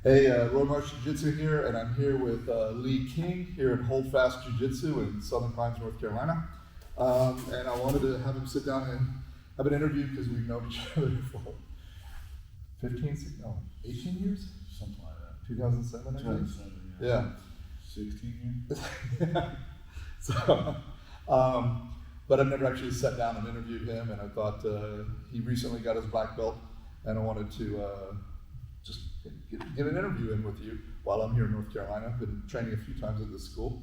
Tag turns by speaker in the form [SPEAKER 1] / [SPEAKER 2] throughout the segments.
[SPEAKER 1] Hey, Roy Marsh Jiu-Jitsu here, and I'm here with Lee King here at Hold Fast Jiu-Jitsu in Southern Pines, North Carolina. And I wanted to have him sit down and have an interview because we've known each other for 18 years?
[SPEAKER 2] Something like that.
[SPEAKER 1] 2007, I think?
[SPEAKER 2] 2007,
[SPEAKER 1] Yeah.
[SPEAKER 2] 16 years?
[SPEAKER 1] So, but I've never actually sat down and interviewed him, and I thought he recently got his black belt, and I wanted to just get an interview in with you while I'm here in North Carolina. I've been training a few times at this school.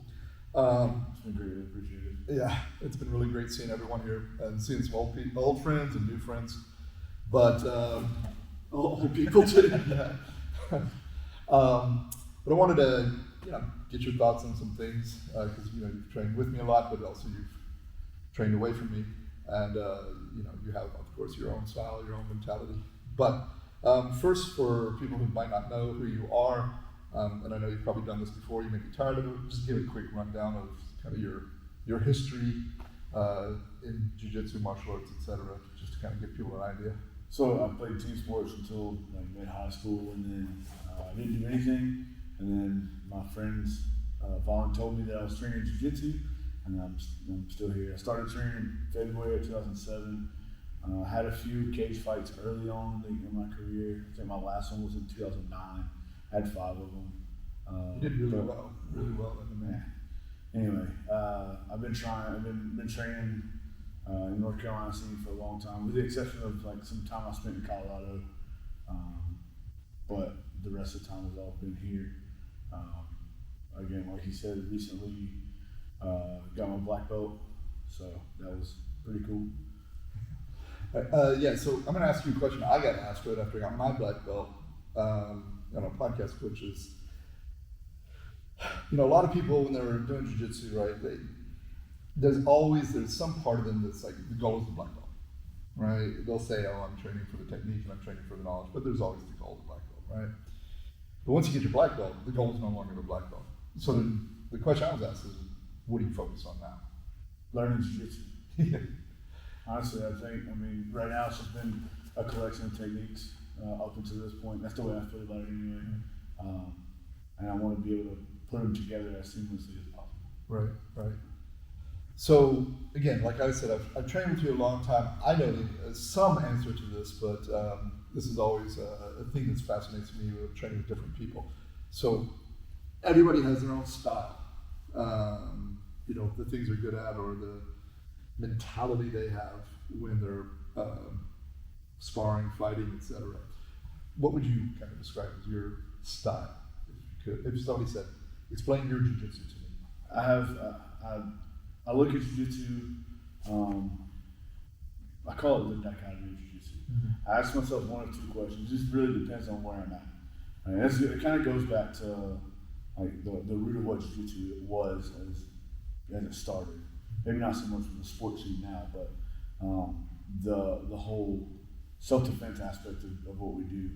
[SPEAKER 2] It's been great, I appreciate it.
[SPEAKER 1] Yeah, it's been really great seeing everyone here and seeing some old friends and new friends, but old people too. But I wanted to, get your thoughts on some things because you've trained with me a lot, but also you've trained away from me, and you have, of course, your own style, your own mentality. But first, for people who might not know who you are, and I know you've probably done this before, you may be tired of it, just give a quick rundown of kind of your history in jiu-jitsu, martial arts, etc., just to kind of give people an idea.
[SPEAKER 2] So I played team sports until mid-high school, and then I didn't do anything, and then my friends told me that I was training jiu-jitsu, and I'm still here. I started training in February of 2007. I had a few cage fights early on in my career. I think my last one was in 2009. I had 5 of them.
[SPEAKER 1] You did really well in the man.
[SPEAKER 2] Anyway, I've been training in North Carolina scene for a long time, with the exception of some time I spent in Colorado. But the rest of the time has all been here. Again, like you said, recently got my black belt, so that was pretty cool.
[SPEAKER 1] So I'm going to ask you a question I got asked right after I got my black belt on a podcast, which is, a lot of people when they're doing jiu-jitsu, right, there's some part of them that's like, the goal is the black belt, right? They'll say, oh, I'm training for the technique and I'm training for the knowledge, but there's always the goal of the black belt, right? But once you get your black belt, the goal is no longer the black belt. So the question I was asked is, what do you focus on now?
[SPEAKER 2] Learning jiu-jitsu. Honestly, right now it's just been a collection of techniques up until this point. That's the way I feel about it anyway. And I want to be able to put them together as seamlessly as possible.
[SPEAKER 1] Right. So again, like I said, I've trained with you a long time. I know some answer to this, but this is always a thing that fascinates me with training with different people. So everybody has their own style. The things they're good at, or the mentality they have when they're sparring, fighting, etc. What would you kind of describe as your style, if you could? If somebody said, explain your jiu-jitsu to me.
[SPEAKER 2] I look at jiu-jitsu, I call it the dichotomy of jiu-jitsu. Mm-hmm. I ask myself one of 2 questions. It just really depends on where I'm at. It kind of goes back to the root of what jiu-jitsu was as it started. Maybe not so much from the sports scene now, but the whole self-defense aspect of what we do.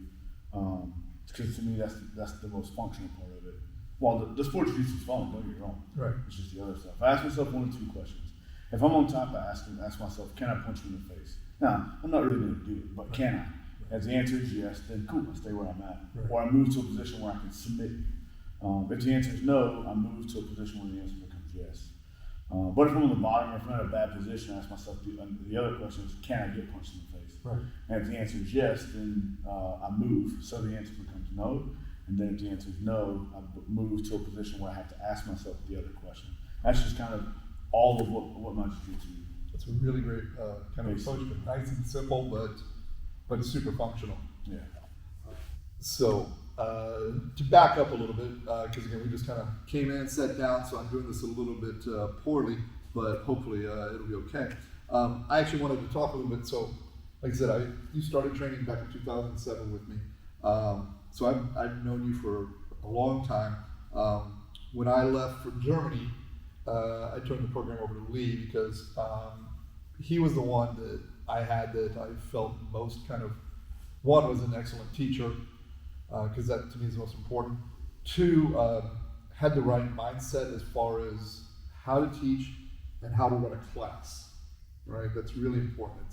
[SPEAKER 2] Because to me, that's the most functional part of it. While the sports jiu-jitsu is fun, don't get me wrong.
[SPEAKER 1] Right.
[SPEAKER 2] It's just the other stuff. I ask myself one of 2 questions. If I'm on top, I ask myself, can I punch you in the face? Now, I'm not really going to do it, but can I? If the answer is yes, then cool, I stay where I'm at. Right. Or I move to a position where I can submit you. If the answer is no, I move to a position where the answer becomes yes. But if I'm on the bottom or if I'm in a bad position, I ask myself the other question is, can I get punched in the face?
[SPEAKER 1] Right.
[SPEAKER 2] And if the answer is yes, then I move, so the answer becomes no. And then if the answer is no, I move to a position where I have to ask myself the other question. That's just kind of all of what my jiu-jitsu is.
[SPEAKER 1] That's a really great kind of approach, but nice and simple, but super functional.
[SPEAKER 2] Yeah.
[SPEAKER 1] So to back up a little bit, because again, we just kind of came in, sat down, so I'm doing this a little bit poorly, but hopefully it'll be okay. I actually wanted to talk a little bit. So, like I said, you started training back in 2007 with me. So I've known you for a long time. When I left for Germany, I turned the program over to Lee because he was the one that I felt most kind of, one, was an excellent teacher, because that to me is most important. 2, had the right mindset as far as how to teach and how to run a class, right? That's really important.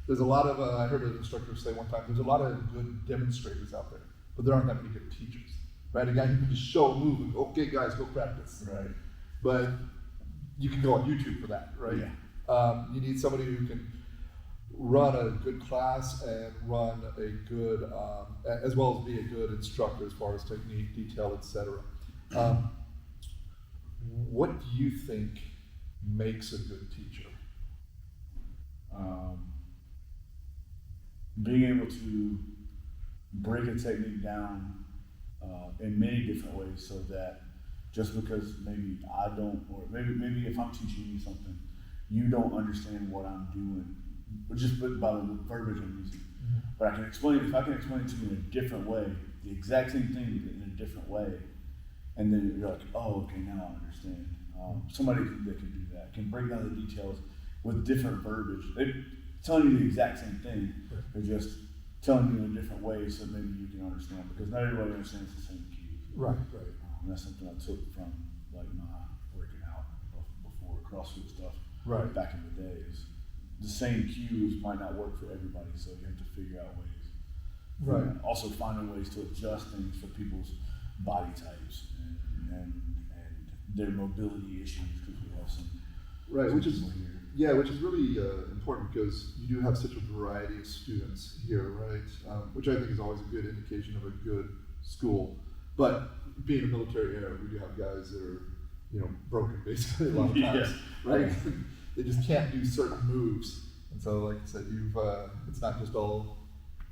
[SPEAKER 1] There's a lot of, I heard an instructor say one time, there's a lot of good demonstrators out there, but there aren't that many good teachers. right? A guy who can just show a move and go, okay, guys, go practice.
[SPEAKER 2] Right.
[SPEAKER 1] But you can go on YouTube for that, right?
[SPEAKER 2] Yeah.
[SPEAKER 1] You need somebody who can run a good class and run a good, as well as be a good instructor as far as technique, detail, etc. What do you think makes a good teacher?
[SPEAKER 2] Being able to break a technique down in many different ways, so that just because maybe I don't, or maybe if I'm teaching you something, you don't understand what I'm doing, or just by the verbiage I'm using.
[SPEAKER 1] Mm-hmm.
[SPEAKER 2] But I can explain it, if I can explain it to you in a different way, the exact same thing in a different way, and then you're like, oh, okay, now I understand. Somebody that can do that, can break down the details with different verbiage. They're telling you the exact same thing, they're just telling you in a different way so maybe you can understand, because not everybody understands the same cues.
[SPEAKER 1] Right.
[SPEAKER 2] And that's something I took from like my working out before CrossFit stuff.
[SPEAKER 1] Right.
[SPEAKER 2] Back in the day, is the same cues might not work for everybody, so you have to figure out ways.
[SPEAKER 1] Right.
[SPEAKER 2] And also finding ways to adjust things for people's body types and their mobility issues, because we have some.
[SPEAKER 1] Right,
[SPEAKER 2] some
[SPEAKER 1] which is
[SPEAKER 2] people here.
[SPEAKER 1] yeah, which is really important, because you do have such a variety of students here, right? Which I think is always a good indication of a good school. But being a military era, we do have guys that are, broken basically a lot of times, right? They just can't do certain moves, and so, like I said, it's not just all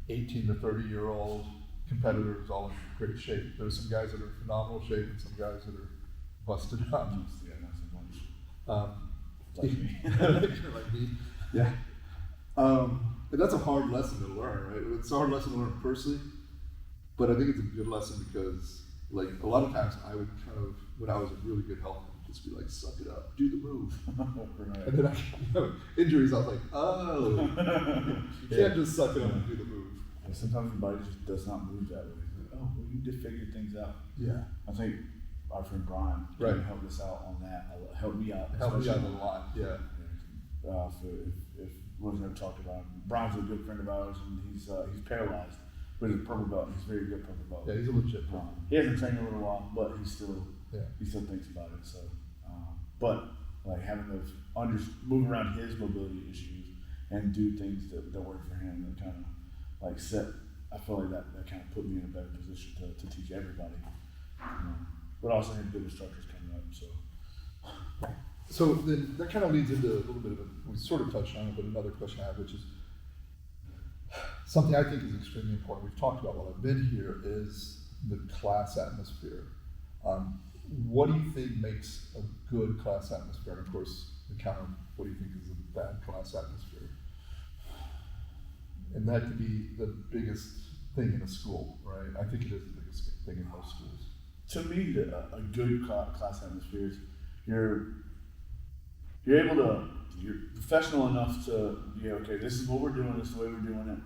[SPEAKER 1] 18 to 30-year-old competitors all in great shape. There's some guys that are in phenomenal shape and some guys that are busted up.
[SPEAKER 2] Yeah, not so much.
[SPEAKER 1] Like
[SPEAKER 2] me.
[SPEAKER 1] like me. Yeah. And that's a hard lesson to learn, right? It's a hard lesson to learn personally, but I think it's a good lesson because, like, a lot of times I would kind of, when I was in really good health, just be like, suck it up, do the move.
[SPEAKER 2] Right.
[SPEAKER 1] And then injuries, I was like, oh, you can't just suck it up and do the move.
[SPEAKER 2] And sometimes your body just does not move that way. It's like, oh, well, you need to figure things out.
[SPEAKER 1] Yeah.
[SPEAKER 2] I think our friend Brian can help us out on that. Help me out.
[SPEAKER 1] Help me out a lot, yeah.
[SPEAKER 2] If we've never talked about him, Brian's a good friend of ours, and he's paralyzed, but he's a purple belt. He's a very good purple belt.
[SPEAKER 1] Yeah, he's a legit pro.
[SPEAKER 2] He hasn't trained in a little while, but he still thinks about it. So, but like having to move around his mobility issues and do things that work for him, that kind of like set. I feel like that kind of put me in a better position to teach everybody. But also have good instructors coming up.
[SPEAKER 1] So then that kind of leads into a little bit of we sort of touched on it, but another question I have, which is something I think is extremely important. We've talked about while I've been here is the class atmosphere. What do you think makes a good class atmosphere? And of course, the counter, what do you think is a bad class atmosphere? And that could be the biggest thing in a school, right? I think it is the biggest thing in most schools.
[SPEAKER 2] To me, a good class atmosphere is you're able to, you're professional enough to be okay, this is what we're doing, this is the way we're doing it.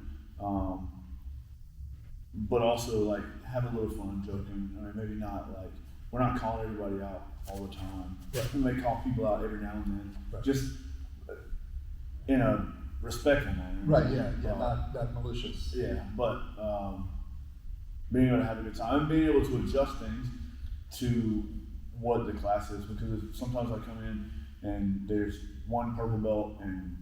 [SPEAKER 2] But also like have a little fun joking. I mean, maybe not like, we're not calling everybody out all the time.
[SPEAKER 1] Right.
[SPEAKER 2] We may call people out every now and then,
[SPEAKER 1] Right.
[SPEAKER 2] just in a respectful manner.
[SPEAKER 1] Right, not malicious.
[SPEAKER 2] Yeah, but being able to have a good time and being able to adjust things to what the class is, because sometimes I come in and there's one purple belt and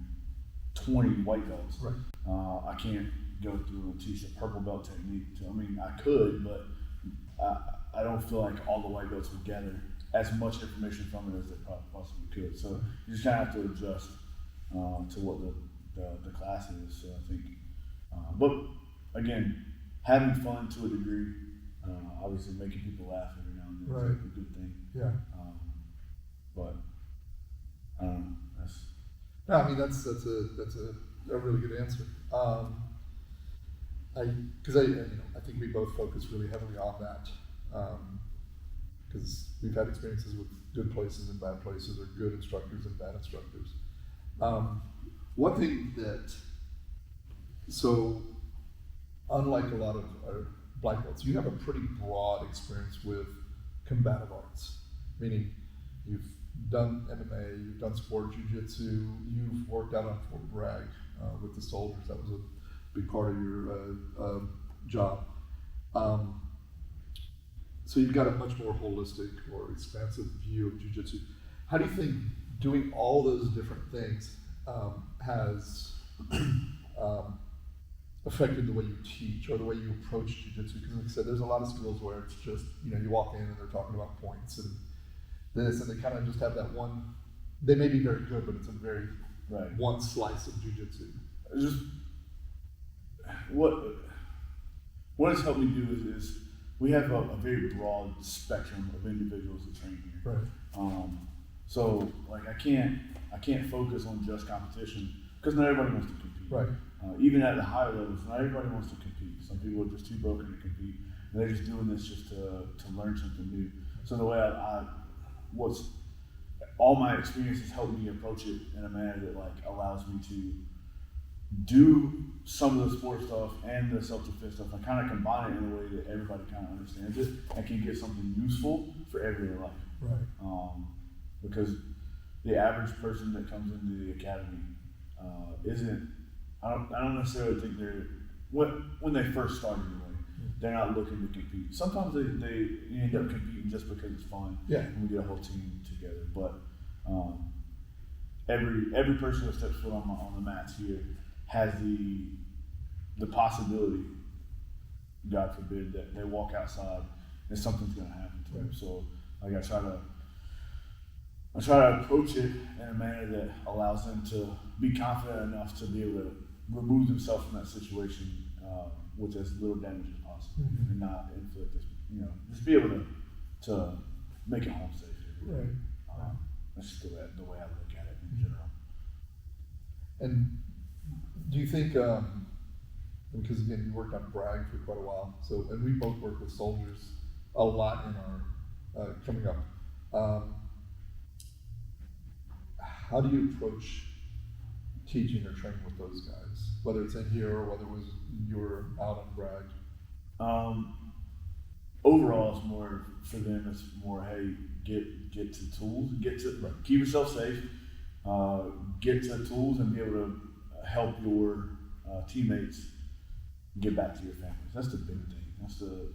[SPEAKER 2] 20 white belts.
[SPEAKER 1] Right.
[SPEAKER 2] I can't go through and teach a purple belt technique. I mean, I could, but I don't feel like all the white belts would gather as much information from it as they possibly could. So you just kind of have to adjust to what the class is. So I think, but again, having fun to a degree, obviously making people laugh every now and then
[SPEAKER 1] Right.
[SPEAKER 2] is a good thing.
[SPEAKER 1] Yeah.
[SPEAKER 2] But I don't know.
[SPEAKER 1] No, I mean that's a really good answer. I think we both focus really heavily on that because we've had experiences with good places and bad places, or good instructors and bad instructors. One thing so unlike a lot of our black belts, you have a pretty broad experience with combative arts, meaning you've done MMA, you've done sport jiu-jitsu, you've worked out on Fort Bragg with the soldiers. That was a big part of your job. so you've got a much more holistic or expansive view of jiu-jitsu. How do you think doing all those different things has affected the way you teach or the way you approach jiu-jitsu? Because like I said, there's a lot of schools where it's just, you walk in and they're talking about points and this, and they kind of just have that one, they may be very good, but it's a very one slice of jiu-jitsu.
[SPEAKER 2] Just what it's helped me do is we have a very broad spectrum of individuals that train here.
[SPEAKER 1] Right.
[SPEAKER 2] So like I can't focus on just competition because not everybody wants to compete.
[SPEAKER 1] Right.
[SPEAKER 2] Even at the higher levels, not everybody wants to compete. Some people are just too broken to compete, and they're just doing this just to learn something new. So the way all my experiences helped me approach it in a manner that like allows me to do some of the sport stuff and the self-defense stuff. I kind of combine it in a way that everybody kind of understands it and can get something useful for everyday life.
[SPEAKER 1] Right.
[SPEAKER 2] Because the average person that comes into the academy I don't necessarily think when they first start anyway, they're not looking to compete. Sometimes they end up competing just because it's fun.
[SPEAKER 1] Yeah.
[SPEAKER 2] And we get a whole team together. But every person that steps foot on the mats here has the possibility, God forbid, that they walk outside and something's going to happen to them. So like I try to approach it in a manner that allows them to be confident enough to be able to remove themselves from that situation with as little damage as possible, and not inflict this, just be able to make it home safe.
[SPEAKER 1] Right.
[SPEAKER 2] That's just the way I look at it in general.
[SPEAKER 1] And do you think, because again, you worked on Bragg for quite a while, and we both work with soldiers a lot in our coming up. How do you approach teaching or training with those guys, whether it's in here or whether it was you were out on Bragg?
[SPEAKER 2] Overall, it's more for them. It's more, hey, get to tools, keep yourself safe, get to tools, and be able to help your teammates get back to your families. That's the big thing. That's the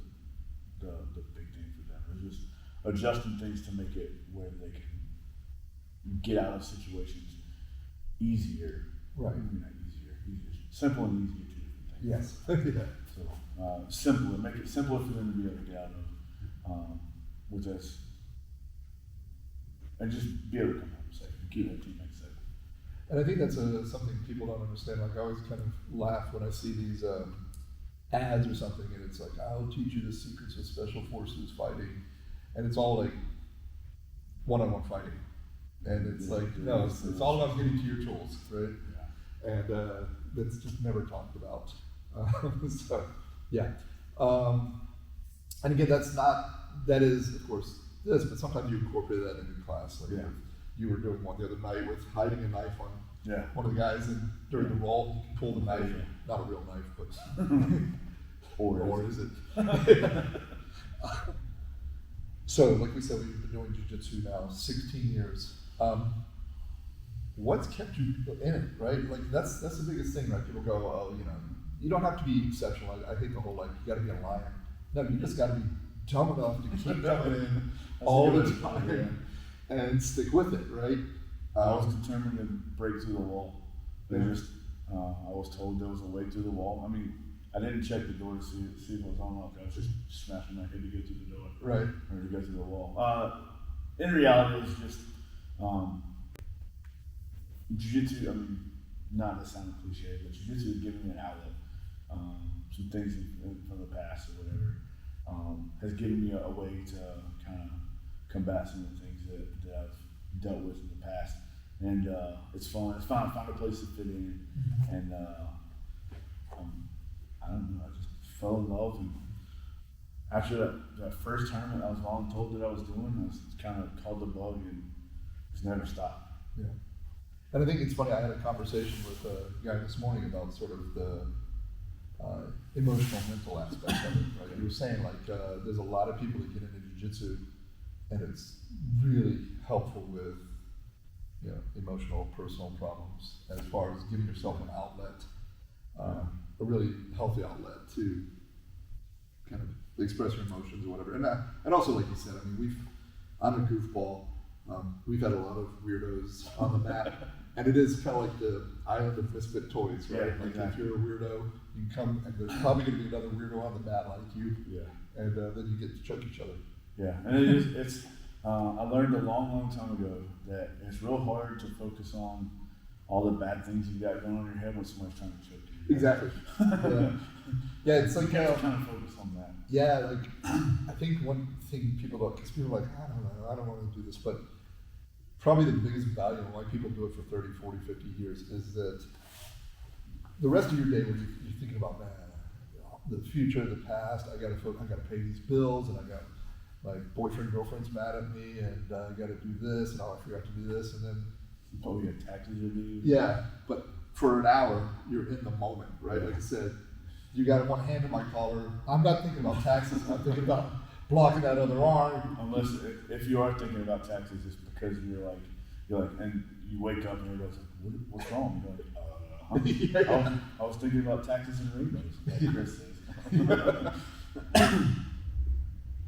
[SPEAKER 2] big thing for them. It's just adjusting things to make it where they can get out of situations easier.
[SPEAKER 1] Right.
[SPEAKER 2] Maybe not easier. Simple and easier, two different things.
[SPEAKER 1] Yes. Yeah.
[SPEAKER 2] So simpler, make it simpler for them to be able to get out of, with this, and just be able to come home safe and keep their teammates safe.
[SPEAKER 1] And I think that's something people don't understand. Like I always kind of laugh when I see these ads or something, and it's like, I'll teach you the secrets of special forces fighting, and it's all like one-on-one fighting. And it's like, no, it's all about getting to your tools, right? Yeah. And that's just never talked about. So, yeah. And again, that is, of course, this, but sometimes you incorporate that in your class. Like you were doing one the other night with hiding a knife on one of the guys, and during the roll, you can pull the knife, not a real knife, but, or is it? So, like we said, we've been doing jiu-jitsu now 16 years. What's kept you in it, right? Like that's the biggest thing, right? People go, oh, you don't have to be exceptional. I hate the whole like you got to be a lion. No, you just got to be dumb enough to keep coming in all the time and stick with it, right?
[SPEAKER 2] I was determined to break through the wall. I was told there was a way through the wall. I mean, I didn't check the door to see if it was unlocked. I was just smashing my head to get through the door,
[SPEAKER 1] right,
[SPEAKER 2] or to get through the wall. In reality, it's just jiu-jitsu. I mean, not to sound cliche, but jiu-jitsu is giving me an outlet. Some things from the past or whatever has given me a way to kind of combat some of the things that I've dealt with in the past, and it's fun. It's fun. I found a place to fit in, and I don't know. I just fell in love, and after that first tournament I was voluntold that I was doing, I was kind of called the bug, and it's never stopped.
[SPEAKER 1] Yeah. And I think it's funny, I had a conversation with a guy this morning about sort of the emotional, mental aspect of it, right? You were saying like there's a lot of people that get into jiu-jitsu and it's really helpful with emotional, personal problems as far as giving yourself an outlet, a really healthy outlet to kind of express your emotions or whatever. And also, like you said, I mean, I'm a goofball. We've had a lot of weirdos on the mat, and it is kind of like the island of misfit toys, right?
[SPEAKER 2] Yeah,
[SPEAKER 1] like
[SPEAKER 2] exactly.
[SPEAKER 1] if you're a weirdo, you can come, and there's probably going to be another weirdo on the mat like you,
[SPEAKER 2] Yeah.
[SPEAKER 1] and then you get to choke each other.
[SPEAKER 2] Yeah, and it's. I learned a long time ago that it's real hard to focus on all the bad things you got going on in your head when somebody's trying to choke you.
[SPEAKER 1] Exactly. Yeah, it's like
[SPEAKER 2] you kind of focus on that.
[SPEAKER 1] Yeah, like I think one thing people don't, because people are like, I don't know, I don't want to do this, but probably the biggest value and why people do it for 30, 40, 50 years is that the rest of your day when you're thinking about, man, the future, the past, I got to pay these bills, and I got my boyfriend, girlfriend's mad at me, and I got to do this, and I forgot to do this, and then
[SPEAKER 2] Oh, you got taxes to do.
[SPEAKER 1] yeah, but for an hour, you're in the moment, right? Like I said, you got one hand in my collar. I'm not thinking about taxes. I'm thinking about blocking that other arm.
[SPEAKER 2] Unless if you are thinking about taxes, it's because you're like, and you wake up and everybody's like, what's wrong? You're like, I was thinking about taxes and rainbows, like Chris says.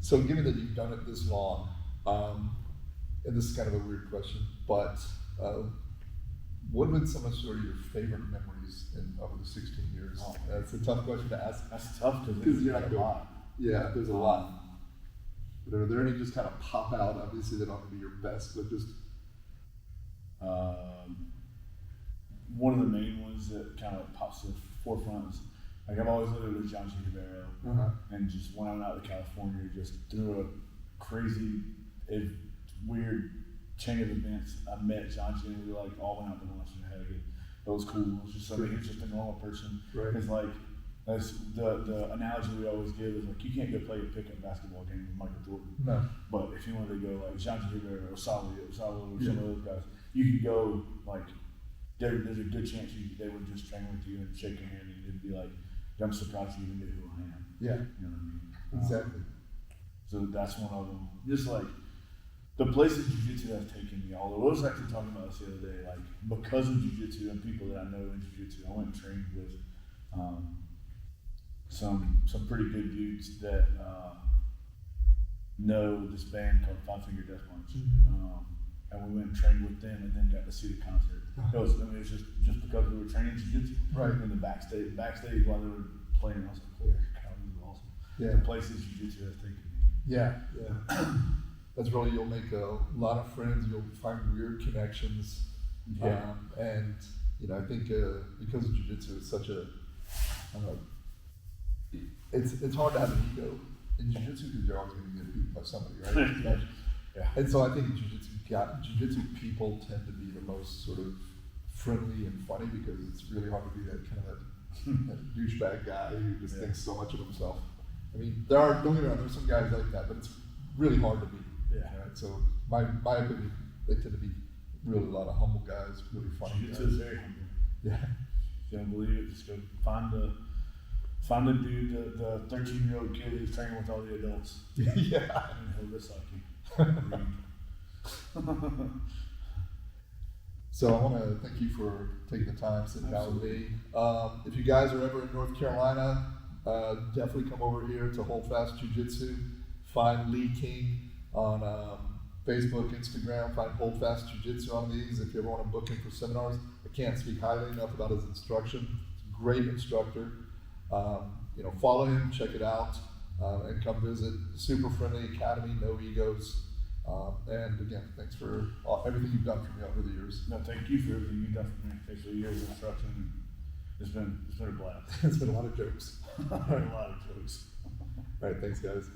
[SPEAKER 1] So, given that you've done it this long, and this is kind of a weird question, but what have been some of sort of your favorite memories over the 16 years?
[SPEAKER 2] Oh,
[SPEAKER 1] That's a tough question to ask.
[SPEAKER 2] That's tough
[SPEAKER 1] Because you're not
[SPEAKER 2] a
[SPEAKER 1] going.
[SPEAKER 2] lot.
[SPEAKER 1] Yeah, there's a lot. But are there any just kind of pop out? Obviously, they're not going to be your best, but just.
[SPEAKER 2] One of the main ones that kind of pops to the forefront is, like, I've always lived with John G. And just went on out to California, just through a crazy, weird chain of events. I met John G. and we like all went out to lunch and had a good. It was cool. It was just something. He's just a normal person.
[SPEAKER 1] Right.
[SPEAKER 2] It's like that's the analogy we always give is like you can't go play a pickup basketball game with Michael Jordan.
[SPEAKER 1] No.
[SPEAKER 2] But if you wanted to go like John G. or Salo or some of those guys, you could go like there's a good chance they would just train with you and shake your hand and it'd be like, I'm surprised you even knew who I am.
[SPEAKER 1] Yeah.
[SPEAKER 2] You know what I mean?
[SPEAKER 1] Exactly.
[SPEAKER 2] So that's one of them. Just like the places Jiu-Jitsu has taken me, although I was actually talking about this the other day, like because of Jiu-Jitsu and people that I know in Jiu-Jitsu, I went and trained with some pretty good dudes that know this band called Five Finger Death Punch. And we went and trained with them and then got to see the concert. It was just because we were training Jiu-Jitsu.
[SPEAKER 1] Right.
[SPEAKER 2] In the backstage while they were playing, I was like, holy cow, this is awesome.
[SPEAKER 1] Yeah.
[SPEAKER 2] The places Jiu-Jitsu has taken me.
[SPEAKER 1] Yeah. That's really, you'll make a lot of friends, you'll find weird connections.
[SPEAKER 2] Yeah.
[SPEAKER 1] And, I think because of Jiu-Jitsu, it's such a, it's hard to have an ego in Jiu-Jitsu because you're always going to get beat by somebody, right?
[SPEAKER 2] Yeah.
[SPEAKER 1] And so I think Jiu-Jitsu people tend to be the most sort of friendly and funny because it's really hard to be that kind of that douchebag guy who just thinks so much of himself. I mean, don't get me wrong, there's some guys like that, but it's really hard to be.
[SPEAKER 2] Yeah.
[SPEAKER 1] Right? So my opinion, they tend to be really a lot of humble guys, really funny
[SPEAKER 2] Jiu-Jitsu
[SPEAKER 1] guys.
[SPEAKER 2] is very humble.
[SPEAKER 1] Yeah.
[SPEAKER 2] If you don't believe it, just go find the dude, the 13-year-old kid who's training with all the adults.
[SPEAKER 1] Yeah.
[SPEAKER 2] And he'll just like you.
[SPEAKER 1] So I want to thank you for taking the time, sitting down with me. If you guys are ever in North Carolina, definitely come over here to Hold Fast Jiu-Jitsu. Find Lee King on Facebook, Instagram. Find Hold Fast Jiu-Jitsu on these. If you ever want to book him for seminars, I can't speak highly enough about his instruction. He's a great instructor. Follow him, check it out, and come visit. Super friendly academy, no egos. And again, thanks for everything you've done for me over the years.
[SPEAKER 2] No, thank you for everything you've done for me. Thanks for years of instruction. It's been a blast.
[SPEAKER 1] It's been a lot of jokes.
[SPEAKER 2] A lot of jokes.
[SPEAKER 1] All right, thanks guys.